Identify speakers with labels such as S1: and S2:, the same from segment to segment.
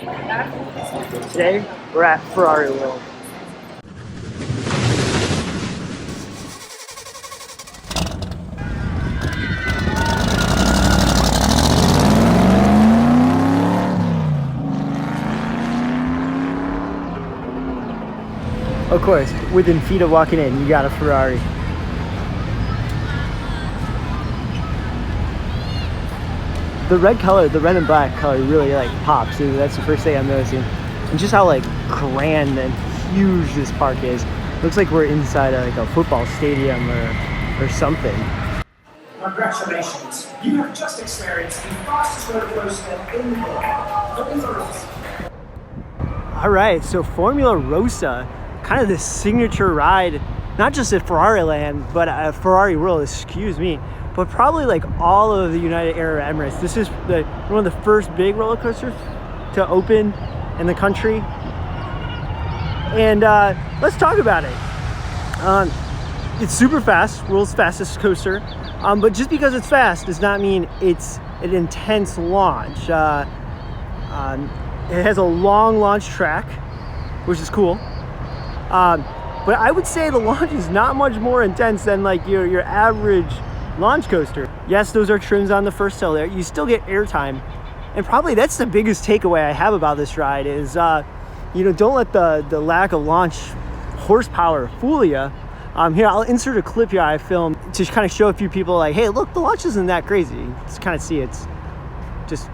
S1: Today, we're at Ferrari World. Of course, within feet of walking in, you got a Ferrari. The red color, the red and black color really like pops. So that's the first thing I'm noticing. And just how like grand and huge this park is. Looks like we're inside like a football stadium or something.
S2: Congratulations, you have just experienced the fastest roller coaster in the world, Formula Rossa.
S1: All right, so Formula Rossa, kind of this signature ride, not just at Ferrari Land, but at Ferrari World, excuse me, but probably like all of the United Arab Emirates. This is one of the first big roller coasters to open in the country. And let's talk about it. It's super fast, world's fastest coaster. But just because it's fast does not mean it's an intense launch. It has a long launch track, which is cool. But I would say the launch is not much more intense than like your average launch coaster. Yes, those are trims on the first hill there. You still get airtime. And probably that's the biggest takeaway I have about this ride is, don't let the lack of launch horsepower fool you. Here, I'll insert a clip here I filmed to kind of show a few people like, hey, look, the launch isn't that crazy. Just kind of see it's just,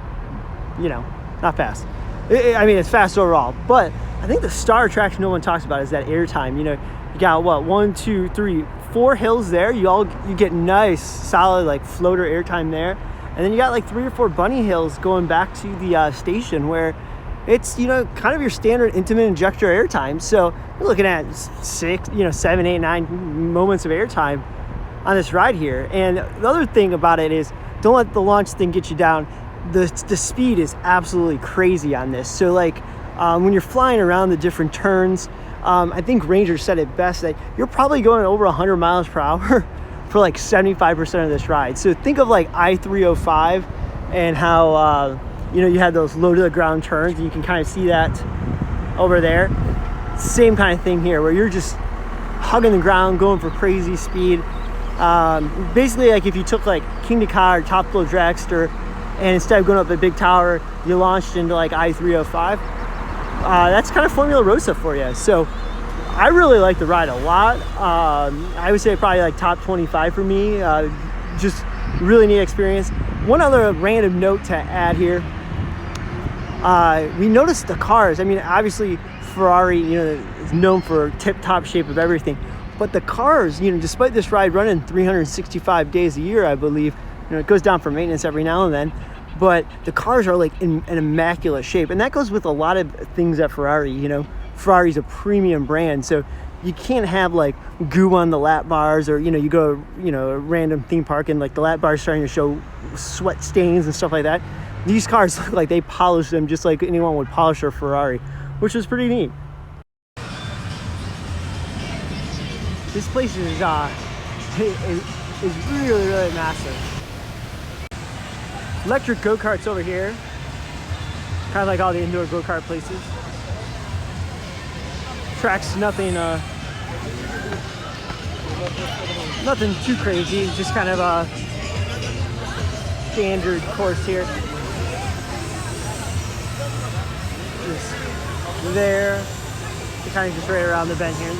S1: not fast. I mean, it's fast overall, but I think the star attraction no one talks about is that airtime. You got what, 1, 2, 3, 4 hills there. You get nice, solid like floater airtime there, and then you got like 3 or 4 bunny hills going back to the station where it's kind of your standard intimate injector airtime. So you're looking at 6, 7, 8, 9 moments of airtime on this ride here. And the other thing about it is don't let the launch thing get you down. The speed is absolutely crazy on this. So like when you're flying around the different turns, I think Ranger said it best that you're probably going over 100 miles per hour for like 75% of this ride. So think of like I-305 and how you had those low to the ground turns, and you can kind of see that over there. Same kind of thing here where you're just hugging the ground, going for crazy speed. Basically like if you took like King to Car or Top Flow Dragster and instead of going up a big tower, you launched into like I-305. That's kind of Formula Rossa for you. So I really like the ride a lot. I would say probably like top 25 for me. Just really neat experience. One other random note to add here. We noticed the cars. I mean, obviously Ferrari, is known for tip-top shape of everything. But the cars, despite this ride running 365 days a year, I believe, it goes down for maintenance every now and then. But the cars are like in an immaculate shape. And that goes with a lot of things at Ferrari. Ferrari's a premium brand. So you can't have like goo on the lap bars, or, you go, a random theme park and like the lap bars starting to show sweat stains and stuff like that. These cars look like they polish them just like anyone would polish a Ferrari, which is pretty neat. This place is really, really massive. Electric go-karts over here, kind of like all the indoor go-kart places. Track's nothing too crazy, just kind of a standard course here. Just there, kind of just right around the bend here.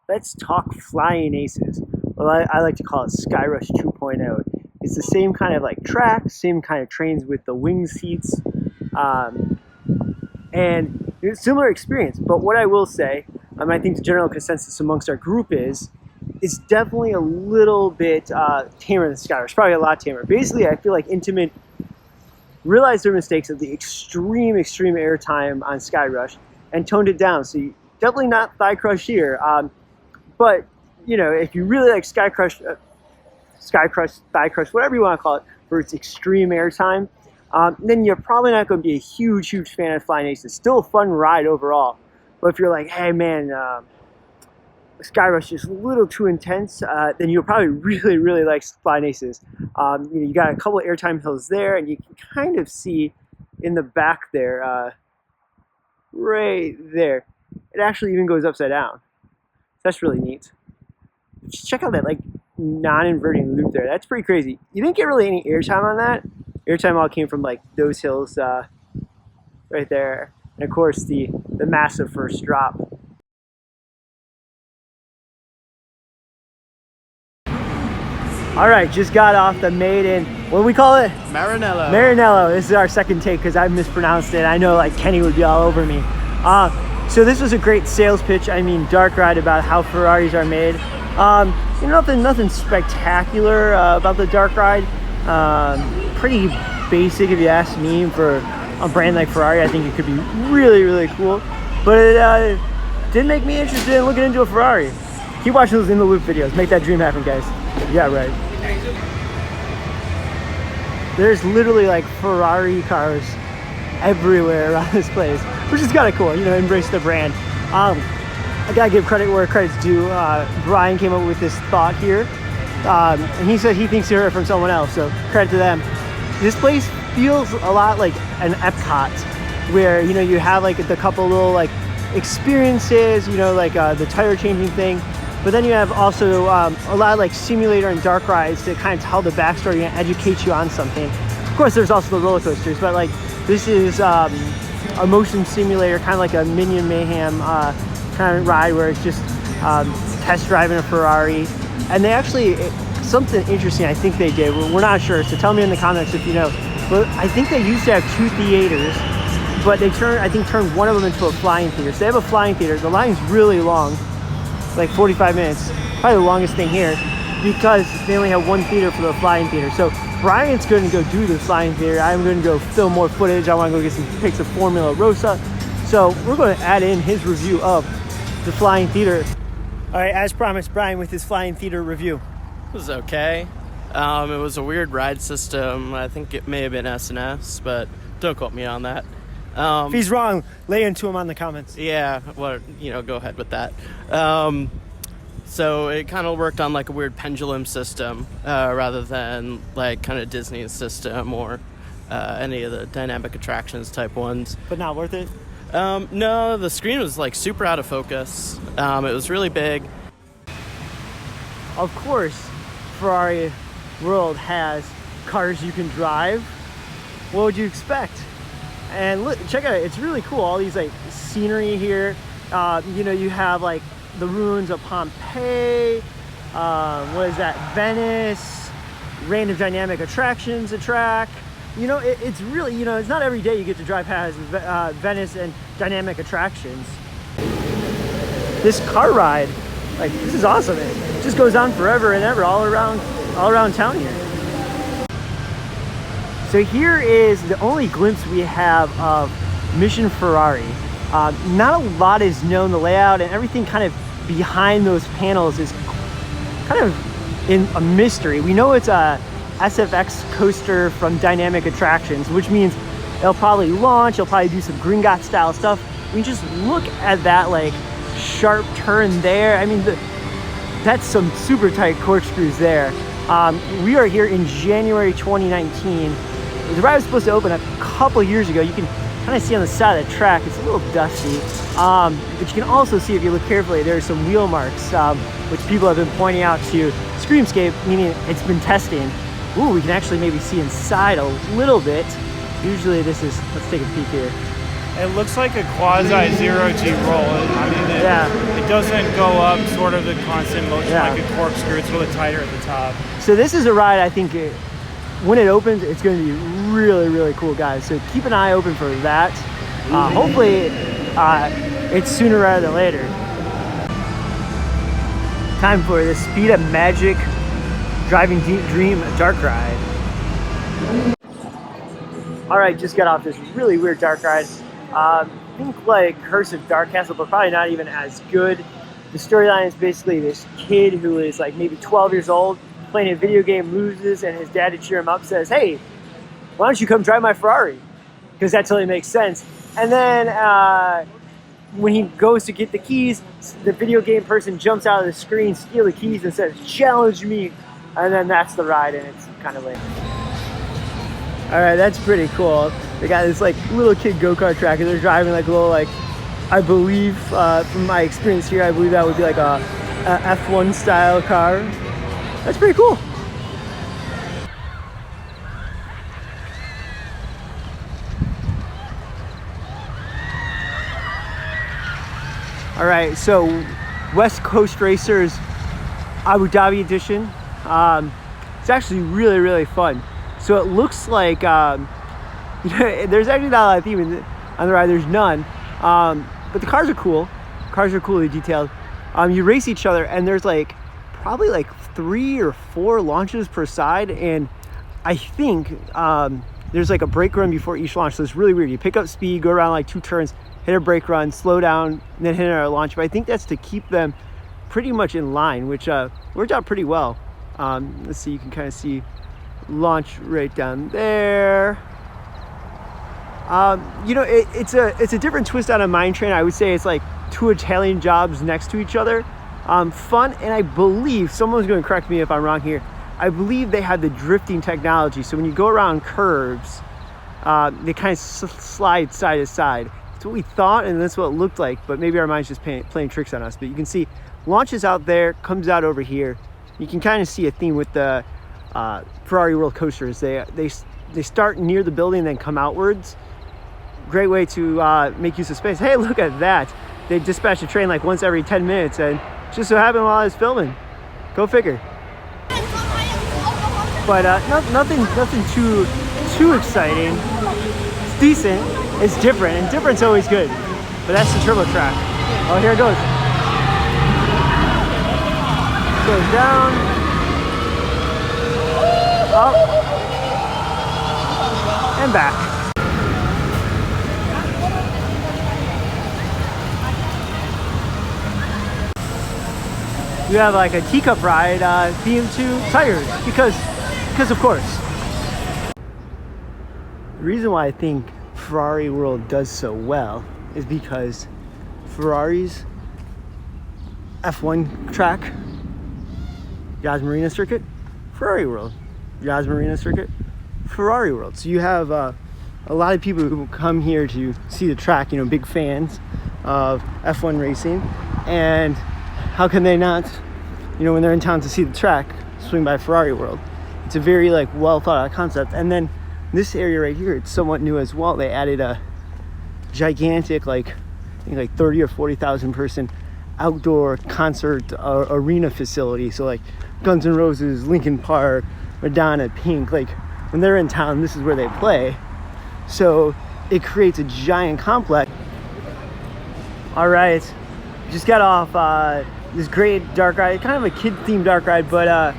S1: Let's talk flying aces. Well, I like to call it Skyrush 2.0. It's the same kind of like track, same kind of trains with the wing seats, and similar experience. But what I will say, I think the general consensus amongst our group is it's definitely a little bit tamer than Skyrush, probably a lot tamer. Basically, I feel like Intimate realized their mistakes of the extreme airtime on Skyrush and toned it down. So you, definitely not thigh crush here. But if you really like thigh crush, whatever you want to call it, for its extreme airtime, then you're probably not going to be a huge fan of Flying Aces. It's still a fun ride overall. But if you're like, hey man, Skyrush is a little too intense, then you'll probably really like Flying Aces. You got a couple of airtime hills there, and you can kind of see in the back there, right there. It actually even goes upside down. That's really neat. Just check out that like non-inverting loop there. That's pretty crazy. You didn't get really any airtime on that. Airtime all came from like those hills right there, and of course the massive first drop. All right, just got off the maiden. What do we call it?
S3: Maranello.
S1: Maranello. This is our second take because I mispronounced it. I know like Kenny would be all over me. So this was a great sales pitch. I mean, dark ride about how Ferraris are made. You know, nothing spectacular about the dark ride. Pretty basic if you ask me. For a brand like Ferrari, I think it could be really, really cool. But it did make me interested in looking into a Ferrari. Keep watching those in the loop videos. Make that dream happen, guys. Yeah, right. There's literally like Ferrari cars everywhere around this place, which is kind of cool. You know, embrace the brand. I gotta give credit where credit's due. Brian came up with this thought here, and he said he thinks he heard it from someone else. So credit to them. This place feels a lot like an Epcot, where you know you have like the couple little like experiences. You know, like the tire changing thing. But then you have also a lot of like simulator and dark rides to kind of tell the backstory and educate you on something. Of course, there's also the roller coasters, but like this is a motion simulator, kind of like a Minion Mayhem kind of ride where it's just test driving a Ferrari. And they actually, something interesting I think they did, we're not sure, so tell me in the comments if you know, but I think they used to have 2 theaters, but they turned one of them into a flying theater. So they have a flying theater. The line's really long, like 45 minutes, probably the longest thing here, because they only have 1 theater for the flying theater. So Brian's going to go do the flying theater. I'm going to go film more footage. I want to go get some pics of Formula Rossa. So we're going to add in his review of the flying theater. All right, as promised, Brian with his flying theater review.
S3: It was okay. It was a weird ride system. I think it may have been S&S, but don't quote me on that.
S1: If he's wrong, lay into him on the comments.
S3: Yeah, well, you know, go ahead with that. So it kind of worked on like a weird pendulum system rather than like kind of Disney's system or any of the dynamic attractions type ones.
S1: But not worth it?
S3: No, the screen was like super out of focus. It was really big.
S1: Of course, Ferrari World has cars you can drive. What would you expect? And look, check out it. It's really cool. All these like scenery here. You know, you have like the ruins of Pompeii. What is that? Venice. Random dynamic attractions track. You know, it's really, you know, it's not every day you get to drive past Venice and dynamic attractions. This car ride, like, this is awesome. It just goes on forever and ever, all around town here. So here is the only glimpse we have of Mission Ferrari. Not a lot is known. The layout and everything kind of behind those panels is kind of in a mystery. We know it's a SFX coaster from Dynamic Attractions, which means they'll probably launch, they'll probably do some Gringot style stuff. We just look at that like sharp turn there. I mean, that's some super tight corkscrews there. We are here in January 2019. The ride was supposed to open a couple years ago. You can kind of see on the side of the track, it's a little dusty. But you can also see, if you look carefully, there are some wheel marks, which people have been pointing out to Screamscape, meaning it's been testing. Ooh, we can actually maybe see inside a little bit. Usually this is, let's take a peek here.
S4: It looks like a quasi zero-G roll. I mean, it doesn't go up sort of the constant motion like a corkscrew. It's a little tighter at the top.
S1: So this is a ride, I think, when it opens, it's going to be really, really cool, guys. So keep an eye open for that. Hopefully, it's sooner rather than later. Time for the Speed of Magic Driving Deep Dream Dark Ride. All right, just got off this really weird dark ride. Think like Curse of Dark Castle, but probably not even as good. The storyline is basically this kid who is like maybe 12 years old, playing a video game, loses, and his dad, to cheer him up, says, "Hey, why don't you come drive my Ferrari?" Because that totally makes sense. And then when he goes to get the keys, the video game person jumps out of the screen, steals the keys, and says, "Challenge me." And then that's the ride, and it's kind of lame. All right, that's pretty cool. They got this like little kid go-kart track, and they're driving like a little like, I believe from my experience here, I believe that would be like a F1 style car. That's pretty cool. All right, so West Coast Racers Abu Dhabi edition. It's actually really, really fun. So it looks like there's actually not a lot of theme on the ride. There's none, but the cars are cool. Cars are coolly detailed. You race each other, and there's like probably like 3 or 4 launches per side, and I think there's like a brake run before each launch. So it's really weird. You pick up speed, go around like 2 turns, hit a brake run, slow down, and then hit another launch. But I think that's to keep them pretty much in line, which worked out pretty well. Let's see, you can kind of see launch right down there. You know, it's a different twist on a mine train. I would say it's like 2 Italian jobs next to each other. Fun, and I believe, someone's going to correct me if I'm wrong here, I believe they had the drifting technology. So when you go around curves, they kind of slide side to side. That's what we thought, and that's what it looked like, but maybe our mind's just playing tricks on us. But you can see launches out there, comes out over here. You can kind of see a theme with the Ferrari World coasters. They start near the building and then come outwards. Great way to make use of space. Hey, look at that. They dispatch a train like once every 10 minutes, and just so happened while I was filming. Go figure. But nothing too exciting. It's decent. It's different, and different's always good. But that's the turbo track. Oh, here it goes. Goes down, up, and back. You have like a teacup ride themed to tires, because of course. The reason why I think Ferrari World does so well is because Ferrari's F1 track, Yas Marina circuit, Ferrari World. Yas Marina circuit, Ferrari World. So you have a lot of people who come here to see the track, you know, big fans of F1 racing, and how can they not, you know, when they're in town to see the track, swing by Ferrari World? It's a very like well thought out concept. And then this area right here, it's somewhat new as well. They added a gigantic, like I think like 30 or 40,000 person outdoor concert arena facility. So like Guns N' Roses, Linkin Park, Madonna, Pink, like when they're in town, this is where they play. So it creates a giant complex. All right, just got off this great dark ride, kind of a kid themed dark ride, but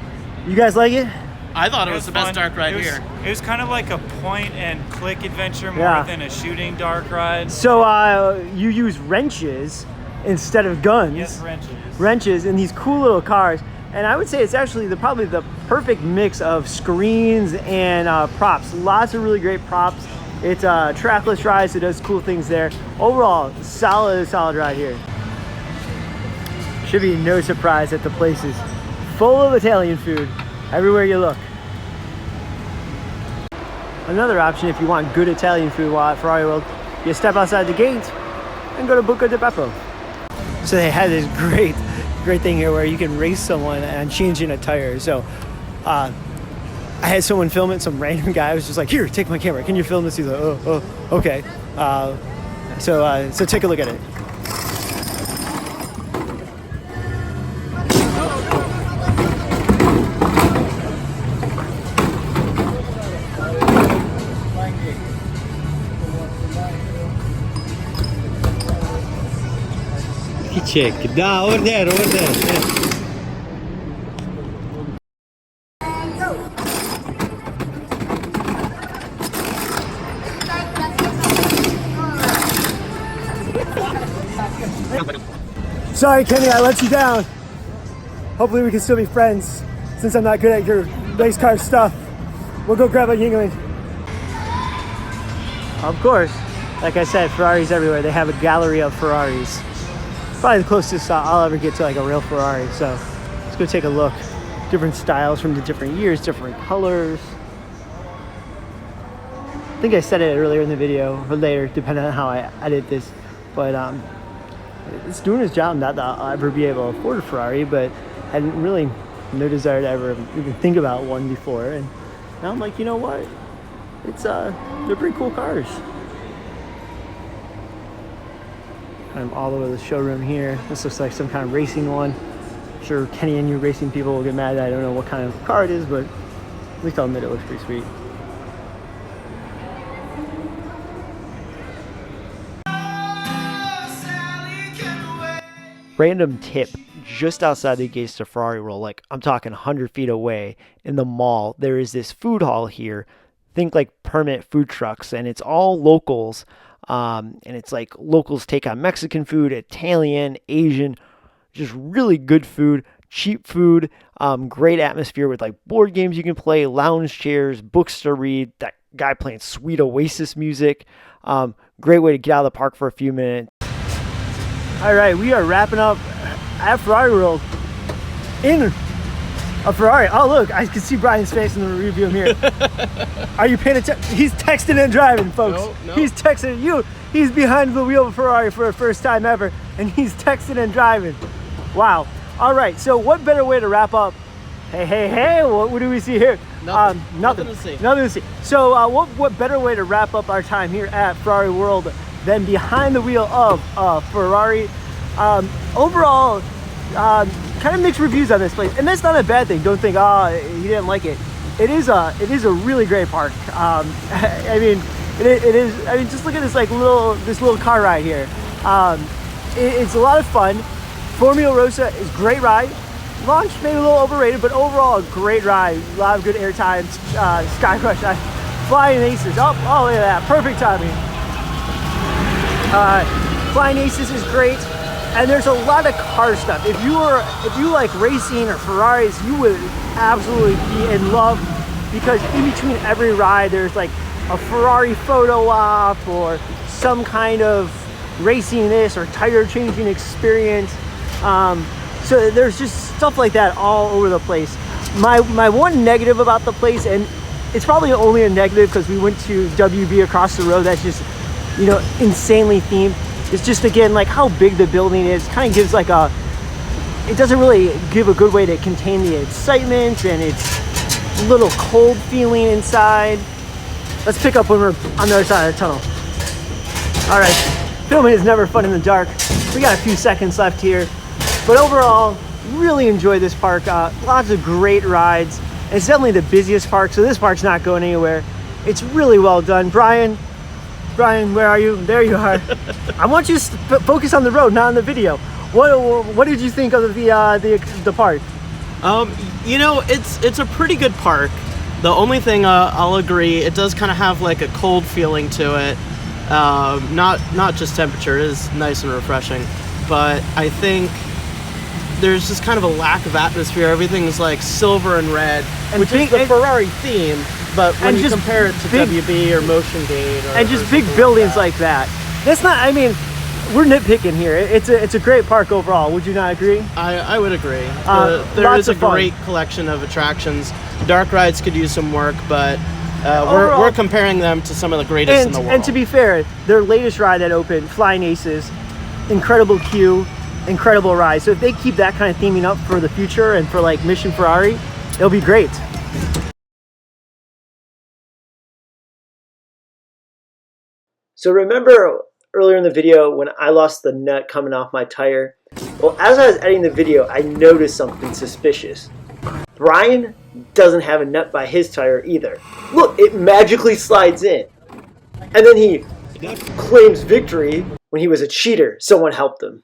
S1: you guys like it?
S3: I thought it was the best dark ride here.
S4: It was kind of like a point and click adventure more than a shooting dark ride.
S1: So you use wrenches instead of guns.
S4: Yes, wrenches.
S1: Wrenches in these cool little cars. And I would say it's actually probably the perfect mix of screens and props. Lots of really great props. It's a trackless ride, so it does cool things there. Overall, solid ride here. Should be no surprise that the place is full of Italian food everywhere you look. Another option, if you want good Italian food while at Ferrari World, you step outside the gate and go to Buca di Beppo. So they had this great thing here where you can race someone and change in a tire. So I had someone film it, some random guy was just like, here, take my camera, can you film this? He's like, oh okay. So take a look at it. Check. Da, over there. Yeah. Sorry, Kenny, I let you down. Hopefully we can still be friends since I'm not good at your race car stuff. We'll go grab a Yingling. Of course, like I said, Ferraris everywhere. They have a gallery of Ferraris. Probably the closest I'll ever get to like a real Ferrari. So let's go take a look. Different styles from the different years, different colors. think I said it earlier in the video or later, depending on how I edit this. But it's doing its job. Not that I'll ever be able to afford a Ferrari, but I had really no desire to ever even think about one before. And now I'm like, you know what? It's they're pretty cool cars. I'm all over the showroom here. This looks like some kind of racing one. I'm sure Kenny and you racing people will get mad that I don't know what kind of car it is, but at least I'll admit it looks pretty sweet. Random tip, just outside the gates to Ferrari World, like I'm talking 100 feet away in the mall, there is this food hall here. Think like permanent food trucks, and it's all locals. And it's like locals take on Mexican food, Italian, Asian, just really good food, cheap food, great atmosphere with like board games you can play, lounge chairs, books to read, that guy playing sweet Oasis music. Great way to get out of the park for a few minutes. All right, we are wrapping up at Ferrari World in a Ferrari. Oh, look, I can see Brian's face in the review mirror. Are you paying attention? He's texting and driving, folks.
S3: No.
S1: He's texting you. He's behind the wheel of a Ferrari for the first time ever, and he's texting and driving. Wow. All right, so what better way to wrap up? Hey, what do we see here?
S3: Nothing to see.
S1: Nothing to see. So what better way to wrap up our time here at Ferrari World than behind the wheel of Ferrari? Overall, kind of mixed reviews on this place, and that's not a bad thing. Don't think, you didn't like it. It is a really great park. I mean, it is. I mean, just look at this this little car ride here. It's a lot of fun. Formula Rossa is a great ride. Launch maybe a little overrated, but overall a great ride. A lot of good airtime. Sky Crush, Flying Aces. Oh, look at that, perfect timing. Flying Aces is great. And there's a lot of car stuff. If you like racing or Ferraris, you would absolutely be in love, because in between every ride there's like a Ferrari photo op or some kind of racing this or tire changing experience. So there's just stuff like that all over the place. My one negative about the place, and it's probably only a negative because we went to WB across the road that's just, you know, insanely themed. It's just, again, like how big the building is. Kind of gives like it doesn't really give a good way to contain the excitement, and it's a little cold feeling inside. Let's pick up when we're on the other side of the tunnel. All right, filming is never fun in the dark. We got a few seconds left here, but overall, really enjoyed this park. Lots of great rides. It's definitely the busiest park, so this park's not going anywhere. It's really well done. Brian, where are you? There you are. I want you to focus on the road, not on the video. What did you think of the park?
S3: You know, it's a pretty good park. The only thing I'll agree, it does kind of have like a cold feeling to it. Not just temperature, it is nice and refreshing, but I think there's just kind of a lack of atmosphere. Everything's like silver and red, which is the Ferrari theme, but when you compare it to WB or Motion Gate or
S1: just big buildings like that, that's not, I mean, we're nitpicking here. It's a great park overall. Would you not agree?
S3: I would agree. There is a great collection of attractions. Dark rides could use some work, but we're comparing them to some of the greatest in the world.
S1: And to be fair, their latest ride that opened, Flying Aces, incredible queue, incredible ride. So if they keep that kind of theming up for the future and for like Mission Ferrari, it'll be great. So remember earlier in the video when I lost the nut coming off my tire? Well, as I was editing the video, I noticed something suspicious. Brian doesn't have a nut by his tire either. Look, it magically slides in. And then he claims victory when he was a cheater. Someone helped him.